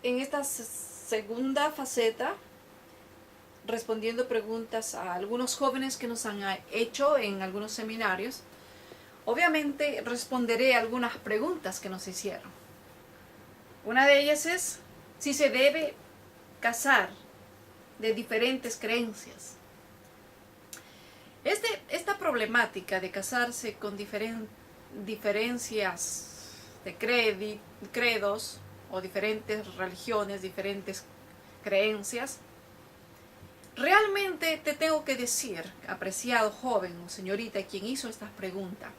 en esta segunda faceta, respondiendo preguntas a algunos jóvenes que nos han hecho en algunos seminarios, obviamente responderé algunas preguntas que nos hicieron. Una de ellas es si se debe casar de diferentes creencias. Esta problemática de casarse con diferencias de credos o diferentes religiones, diferentes creencias, realmente te tengo que decir, apreciado joven o señorita quien hizo esta pregunta,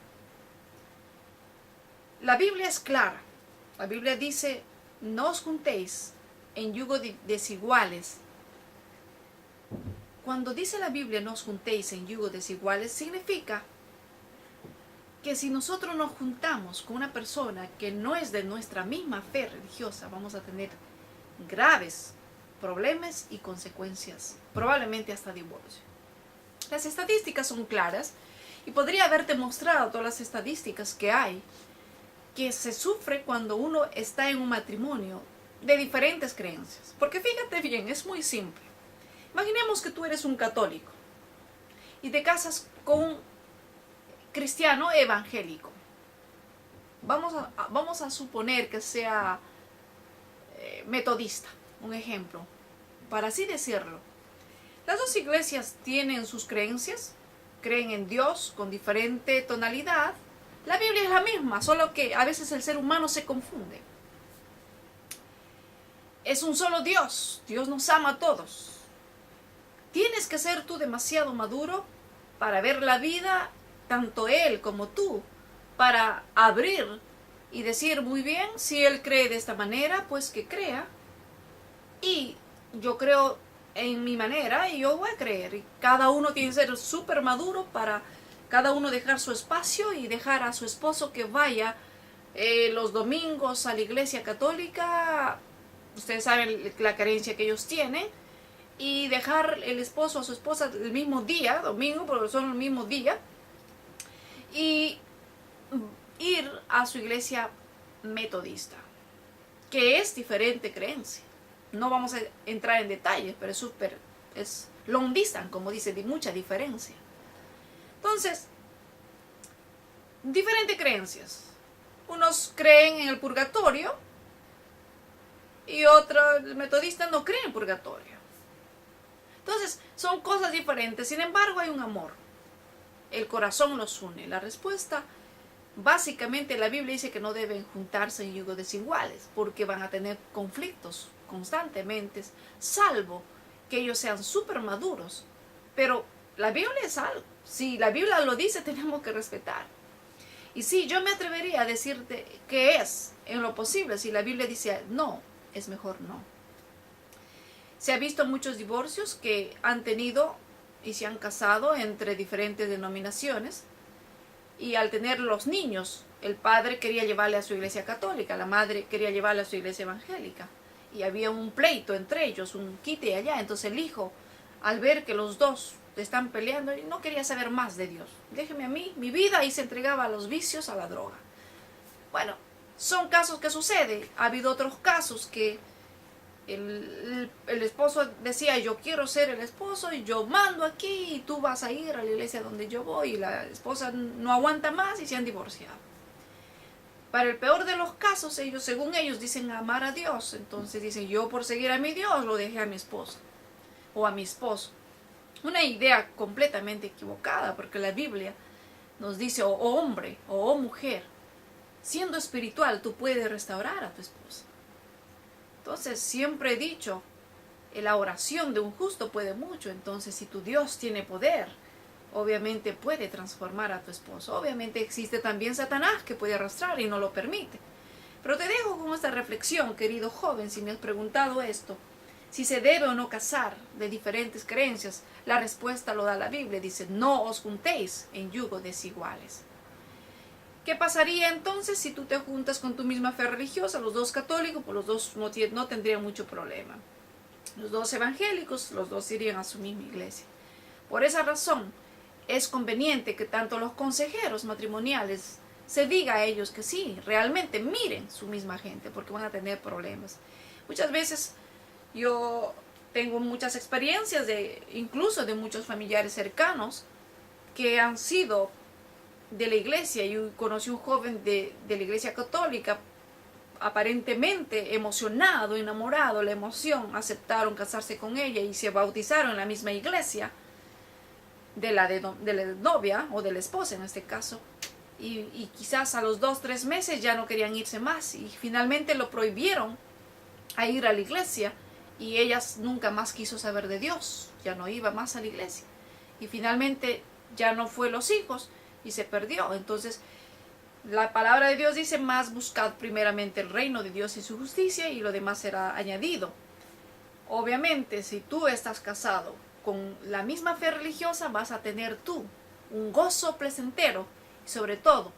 la Biblia es clara. La Biblia dice, no os juntéis en yugo desiguales. Cuando dice la Biblia no os juntéis en yugo desiguales, significa que si nosotros nos juntamos con una persona que no es de nuestra misma fe religiosa, vamos a tener graves problemas y consecuencias, probablemente hasta divorcio. Las estadísticas son claras y podría haberte mostrado todas las estadísticas que hay, que se sufre cuando uno está en un matrimonio de diferentes creencias. Porque fíjate bien, es muy simple. Imaginemos que tú eres un católico y te casas con un cristiano evangélico. Vamos a suponer que sea metodista, un ejemplo, para así decirlo. Las dos iglesias tienen sus creencias, creen en Dios con diferente tonalidad. La Biblia es la misma, solo que a veces el ser humano se confunde. Es un solo Dios, Dios nos ama a todos. Tienes que ser tú demasiado maduro para ver la vida, tanto él como tú, para abrir y decir, muy bien, si él cree de esta manera, pues que crea. Y yo creo en mi manera y yo voy a creer. Y cada uno tiene que ser súper maduro para cada uno dejar su espacio y dejar a su esposo que vaya los domingos a la iglesia católica. Ustedes saben la creencia que ellos tienen. Y dejar el esposo a su esposa el mismo día, domingo, porque son el mismo día. Y ir a su iglesia metodista, que es diferente creencia. No vamos a entrar en detalles, pero es long distance, como dice, de mucha diferencia. Entonces, diferentes creencias. Unos creen en el purgatorio y otros metodistas no creen en purgatorio. Entonces, son cosas diferentes. Sin embargo, hay un amor. El corazón los une. La respuesta, básicamente, la Biblia dice que no deben juntarse en yugos desiguales, porque van a tener conflictos constantemente, salvo que ellos sean súper maduros. Pero la Biblia es algo. Si la Biblia lo dice, tenemos que respetar. Y sí, yo me atrevería a decirte que es en lo posible. Si la Biblia dice no, es mejor no. Se ha visto muchos divorcios que han tenido y se han casado entre diferentes denominaciones, y al tener los niños, el padre quería llevarle a su iglesia católica, la madre quería llevarle a su iglesia evangélica, y había un pleito entre ellos, un quite allá. Entonces el hijo, al ver que los dos están peleando, no quería saber más de Dios. Déjeme a mí, mi vida, y se entregaba a los vicios, a la droga. Bueno, son casos que suceden. Ha habido otros casos que el esposo decía, yo quiero ser el esposo y yo mando aquí y tú vas a ir a la iglesia donde yo voy, y la esposa no aguanta más y se han divorciado. Para el peor de los casos, ellos, según ellos, dicen amar a Dios. Entonces dicen, yo por seguir a mi Dios lo dejé a mi esposa o a mi esposo. Una idea completamente equivocada, porque la Biblia nos dice, o hombre o mujer, siendo espiritual, tú puedes restaurar a tu esposa. Entonces, siempre he dicho, la oración de un justo puede mucho. Entonces, si tu Dios tiene poder, obviamente puede transformar a tu esposo. Obviamente existe también Satanás que puede arrastrar y no lo permite. Pero te dejo con esta reflexión, querido joven, si me has preguntado esto, si se debe o no casar de diferentes creencias. La respuesta lo da la Biblia, dice, no os juntéis en yugos desiguales. ¿Qué pasaría entonces si tú te juntas con tu misma fe religiosa? Los dos católicos, pues los dos no tendrían mucho problema. Los dos evangélicos, los dos irían a su misma iglesia. Por esa razón, es conveniente que tanto los consejeros matrimoniales se diga a ellos que sí, realmente miren su misma gente, porque van a tener problemas. Muchas veces yo tengo muchas experiencias incluso de muchos familiares cercanos que han sido de la iglesia. Yo conocí un joven de la iglesia católica, aparentemente emocionado, enamorado, la emoción, aceptaron casarse con ella y se bautizaron en la misma iglesia de la novia o de la esposa en este caso, y quizás a los 2-3 meses ya no querían irse más y finalmente lo prohibieron a ir a la iglesia y ella nunca más quiso saber de Dios, ya no iba más a la iglesia y finalmente ya no fue los hijos y se perdió. Entonces la palabra de Dios dice: más buscad primeramente el reino de Dios y su justicia y lo demás será añadido. Obviamente, si tú estás casado con la misma fe religiosa, vas a tener tú un gozo placentero y sobre todo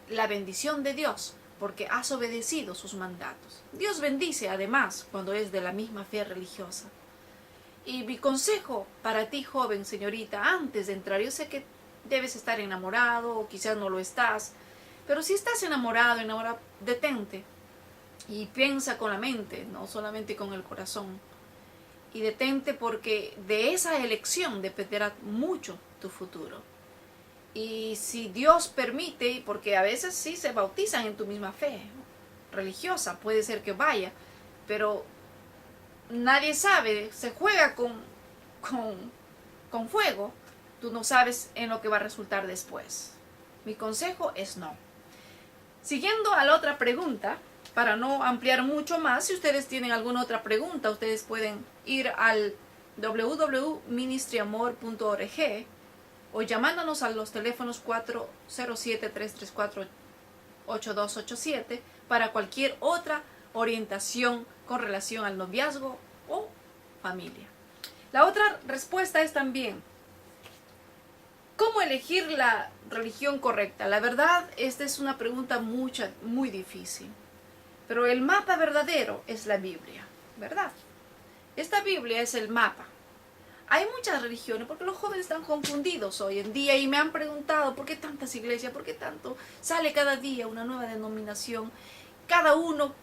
la bendición de Dios porque has obedecido sus mandatos. Dios bendice además cuando es de la misma fe religiosa. Y mi consejo para ti, joven, señorita, antes de entrar, yo sé que debes estar enamorado o quizás no lo estás, pero si estás enamorado, detente y piensa con la mente, no solamente con el corazón. Y detente porque de esa elección dependerá mucho tu futuro. Y si Dios permite, porque a veces sí se bautizan en tu misma fe religiosa, puede ser que vaya, pero nadie sabe, se juega con fuego, tú no sabes en lo que va a resultar después. Mi consejo es no. Siguiendo a la otra pregunta, para no ampliar mucho más, si ustedes tienen alguna otra pregunta, ustedes pueden ir al www.ministryamor.org o llamándonos a los teléfonos 407-334-8287 para cualquier otra orientación con relación al noviazgo o familia. La otra respuesta es también: ¿cómo elegir la religión correcta? La verdad, esta es una pregunta muy difícil. Pero el mapa verdadero es la Biblia, ¿verdad? Esta Biblia es el mapa. Hay muchas religiones, porque los jóvenes están confundidos hoy en día y me han preguntado: ¿por qué tantas iglesias? ¿Por qué tanto? Sale cada día una nueva denominación. Cada uno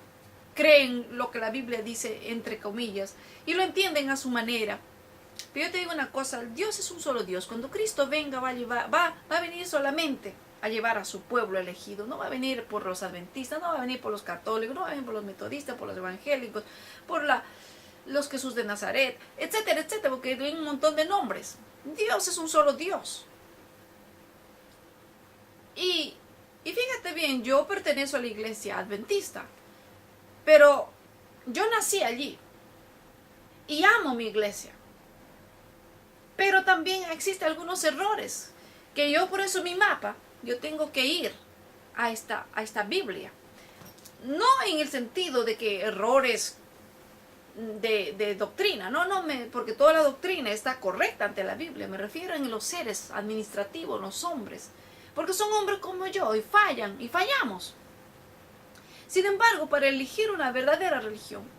cree en lo que la Biblia dice, entre comillas, y lo entienden a su manera. Pero yo te digo una cosa: Dios es un solo Dios. Cuando Cristo venga va a venir solamente a llevar a su pueblo elegido. No va a venir por los adventistas, no va a venir por los católicos, no va a venir por los metodistas, por los evangélicos, por los Jesús de Nazaret, etcétera, etcétera, porque hay un montón de nombres. Dios es un solo Dios. Y fíjate bien, yo pertenezco a la iglesia adventista, pero yo nací allí y amo mi iglesia. Pero también existen algunos errores que yo, por eso mi mapa, yo tengo que ir a esta Biblia. No en el sentido de que errores de doctrina, porque toda la doctrina está correcta ante la Biblia. Me refiero en los seres administrativos, los hombres, porque son hombres como yo y fallan y fallamos. Sin embargo, para elegir una verdadera religión,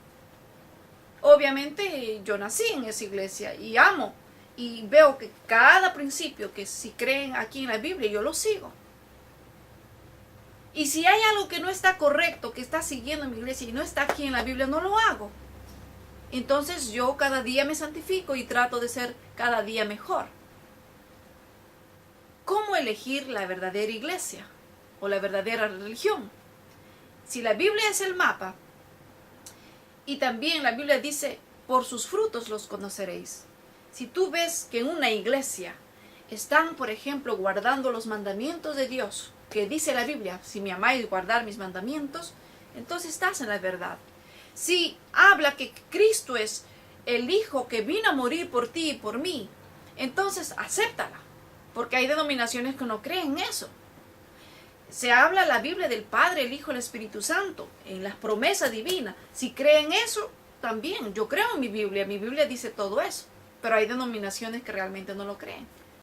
obviamente yo nací en esa iglesia y amo. Y veo que cada principio que si creen aquí en la Biblia, yo lo sigo. Y si hay algo que no está correcto, que está siguiendo en mi iglesia y no está aquí en la Biblia, no lo hago. Entonces yo cada día me santifico y trato de ser cada día mejor. ¿Cómo elegir la verdadera iglesia o la verdadera religión? Si la Biblia es el mapa, y también la Biblia dice: por sus frutos los conoceréis. Si tú ves que en una iglesia están, por ejemplo, guardando los mandamientos de Dios, que dice la Biblia: si me amáis, guardar mis mandamientos, entonces estás en la verdad. Si habla que Cristo es el Hijo que vino a morir por ti y por mí, entonces acéptala, porque hay denominaciones que no creen en eso. Se habla la Biblia del Padre, el Hijo y el Espíritu Santo, en las promesas divinas. Si creen eso, también. Yo creo en mi Biblia dice todo eso. Pero hay denominaciones que realmente no lo creen.